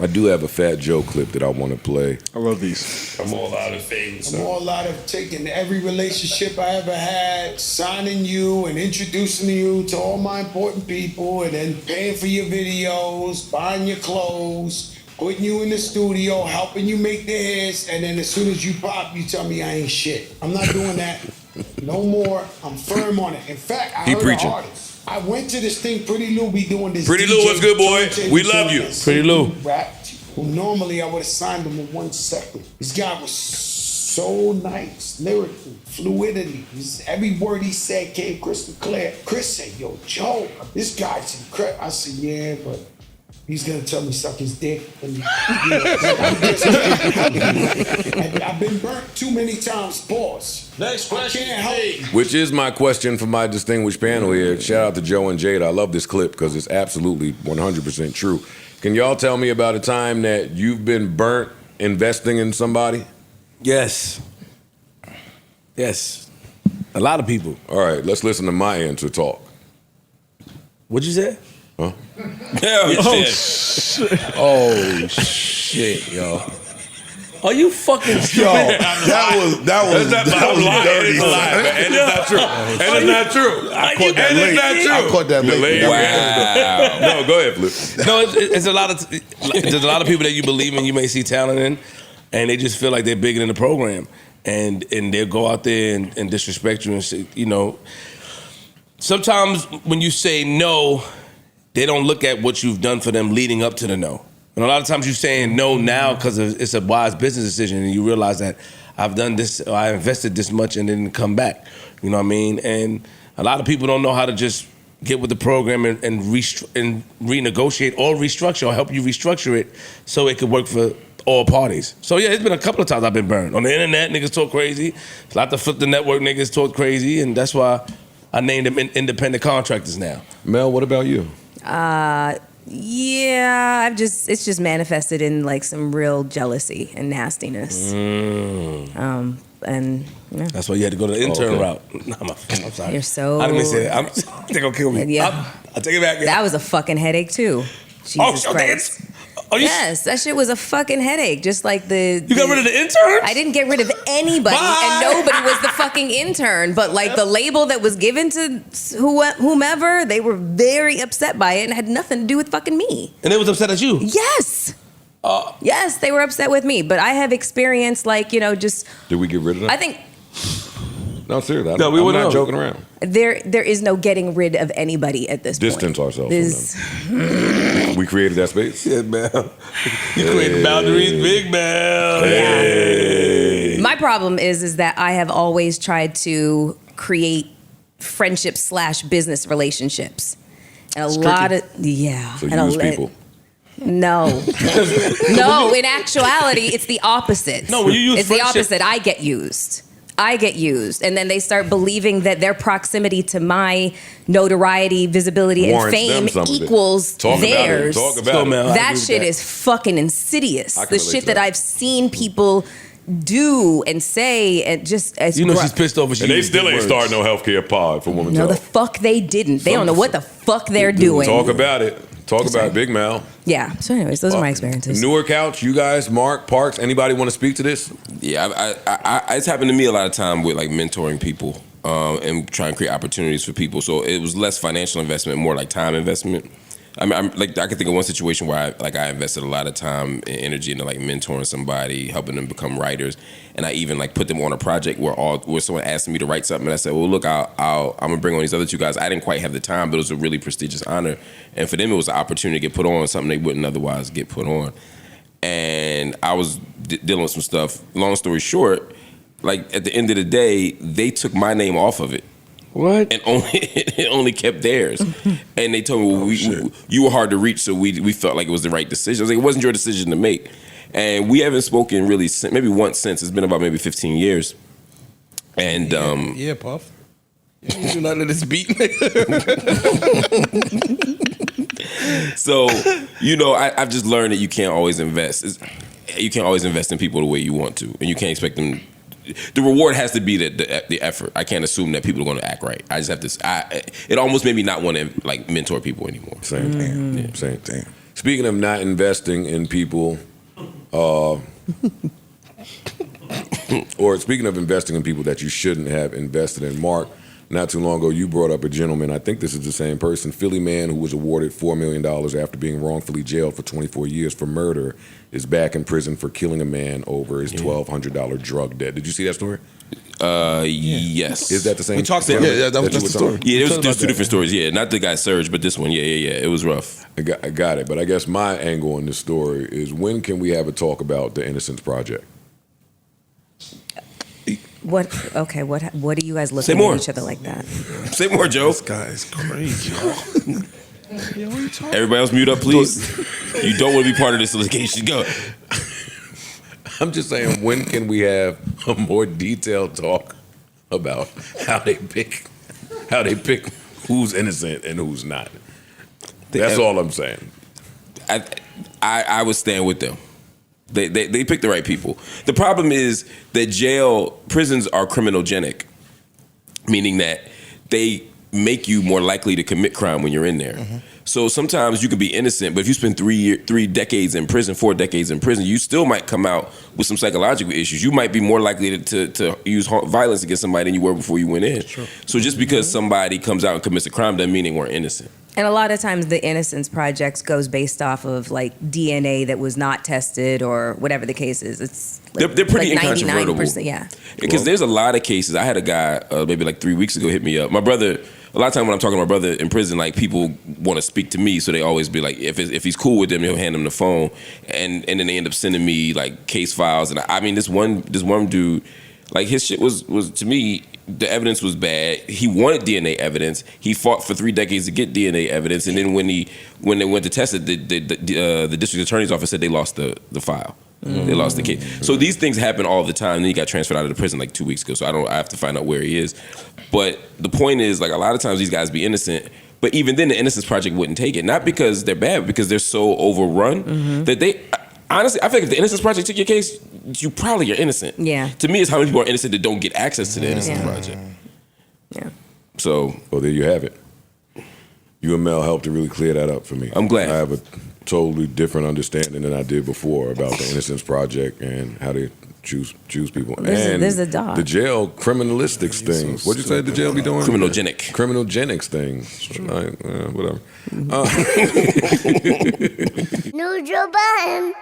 I do have a Fat Joe clip that I want to play. I love these. I'm all out of things. I'm all out of taking every relationship I ever had, signing you and introducing you to all my important people, and then paying for your videos, buying your clothes, putting you in the studio, helping you make the hits, and then as soon as you pop, you tell me I ain't shit. I'm not doing that no more. I'm firm on it. In fact, I heard an artist. I went to this thing, Pretty Lou be doing this. Pretty Lou, what's good, boy? We love you. Pretty Lou. Who normally I would have signed him in 1 second. This guy was so nice, lyrical, fluidity. Every word he said came crystal clear. Chris said, yo, Joe, this guy's incredible. I said, yeah, but he's gonna tell me suck his dick. And, I've been burnt too many times, pause. Next question. Which is my question for my distinguished panel here. Shout out to Joe and Jada. I love this clip because it's absolutely 100% true. Can y'all tell me about a time that you've been burnt investing in somebody? Yes. Yes. A lot of people. All right, let's listen to my answer talk. What'd you say? Huh? Oh shit, yo. Are you fucking stupid? Yo, that was dirty. And it's not true. And it's not true. I caught that late. I caught that late. Wow. No, go ahead, Flip. No, it's a lot of there's a lot of people that you believe in, you may see talent in, and they just feel like they're bigger than the program, and they'll go out there and disrespect you and say, you know. Sometimes when you say no, they don't look at what you've done for them leading up to the no. And a lot of times you're saying no now because it's a wise business decision, and you realize that I've done this, or I invested this much and didn't come back. You know what I mean? And a lot of people don't know how to just get with the program and renegotiate or restructure, or help you restructure it so it could work for all parties. So yeah, it's been a couple of times I've been burned. On the internet, niggas talk crazy. A lot of Flip the Network niggas talk crazy, and that's why I named them independent contractors now. Mel, what about you? Yeah, it's just manifested in like some real jealousy and nastiness. And yeah. That's why you had to go the intern route. No, I'm sorry. You're so. I didn't say that. They're gonna kill me. Yeah. I'll take it back. Yeah. That was a fucking headache too. Jesus Christ. Yes, that shit was a fucking headache. Just like You got rid of the intern? I didn't get rid of anybody, and nobody was the fucking intern. But like the label that was given to whomever, they were very upset by it and had nothing to do with fucking me. And they was upset at you? Yes. Yes, they were upset with me. But I have experienced just. Did we get rid of them? I think. No, seriously. No, I'm not joking around. There is no getting rid of anybody at this Distance point. ourselves from them. We created that space. Yeah, man. You created boundaries, big man. Hey. My problem is that I have always tried to create friendships / business relationships. And So and use people. No. No, in actuality, it's the opposite. No, when you use it's friendship- the opposite. I get used. And then they start believing that their proximity to my notoriety, visibility, and fame equals theirs. Talk about it. That shit is fucking insidious. The shit that I've seen people do and say, and just as she's pissed off. And they still ain't starting no healthcare pod for women's No, health. the fuck they didn't. They don't know what the fuck they're doing. Talk about it. Talk about it, Big Mal. Yeah. So anyways, those are my experiences. Newer Couch, you guys, Mark, Parks, anybody want to speak to this? Yeah, it's happened to me a lot of time with like mentoring people and trying to create opportunities for people. So it was less financial investment, more like time investment. I mean, I can think of one situation where I invested a lot of time and energy into like mentoring somebody, helping them become writers, and I even like put them on a project where someone asked me to write something, and I said, well, look, I'm gonna bring on these other two guys. I didn't quite have the time, but it was a really prestigious honor, and for them it was an opportunity to get put on something they wouldn't otherwise get put on. And I was dealing with some stuff. Long story short, like at the end of the day, they took my name off of it. What? And it only kept theirs. And they told me, well, you were hard to reach, so we felt like it was the right decision. I was like, it wasn't your decision to make. And we haven't spoken really, maybe once since. It's been about maybe 15 years. And yeah, Puff. You ain't do nothing to this beat, So, I've just learned that you can't always invest. You can't always invest in people the way you want to, and you can't expect them. The reward has to be the effort. I can't assume that people are going to act right. I just have to. It almost made me not want to like mentor people anymore. Same thing. Speaking of not investing in people, or speaking of investing in people that you shouldn't have invested in, Mark, not too long ago, you brought up a gentleman, I think this is the same person, Philly man who was awarded $4 million after being wrongfully jailed for 24 years for murder, is back in prison for killing a man over his $1,200 drug debt. Did you see that story? Yes. Is that the same? We talked about that's the story. Yeah, there's two different stories. Yeah, not the guy Surge, but this one. Yeah. It was rough. I got it. But I guess my angle on this story is, when can we have a talk about the Innocence Project? What are you guys looking more. at each other like that? Say more, Joe. This guy is crazy. Yo, what are you talking? Everybody else mute up, please. You don't want to be part of this litigation. Go. I'm just saying, when can we have a more detailed talk about how they pick who's innocent and who's not? That's all I'm saying. I would stand with them. They pick the right people. The problem is that prisons are criminogenic, meaning that they make you more likely to commit crime when you're in there. Mm-hmm. So sometimes you can be innocent, but if you spend 3 decades in prison, 4 decades in prison, you still might come out with some psychological issues. You might be more likely to use violence against somebody than you were before you went in. Sure. So just because somebody comes out and commits a crime doesn't mean they weren't innocent. And a lot of times the Innocence Project goes based off of like DNA that was not tested or whatever the case is. It's like, they're pretty like incontrovertible. Yeah. Because there's a lot of cases. I had a guy maybe like 3 weeks ago hit me up. My brother, a lot of time when I'm talking to my brother in prison, like people want to speak to me, so they always be like, if he's cool with them, he'll hand them the phone, and then they end up sending me like case files. And I mean, this one dude, like his shit was to me, the evidence was bad. He wanted DNA evidence. He fought for 3 decades to get DNA evidence, and then when they went to test it, the district attorney's office said they lost the file. Mm-hmm. They lost the case. So these things happen all the time. Then he got transferred out of the prison like 2 weeks ago. So I have to find out where he is. But the point is, like, a lot of times these guys be innocent. But even then, the Innocence Project wouldn't take it. Not because they're bad, but because they're so overrun that they. Honestly, I think if the Innocence Project took your case, you probably are innocent. Yeah. To me, it's how many people are innocent that don't get access to the Innocence Project. Yeah. So. Well, there you have it. You and Mel helped to really clear that up for me. I'm glad. I have a totally different understanding than I did before about the Innocence Project and how they choose people. There's a dog. The jail criminalistics things. What'd you say the jail be doing? Criminogenic things. Whatever. New Joe Budden.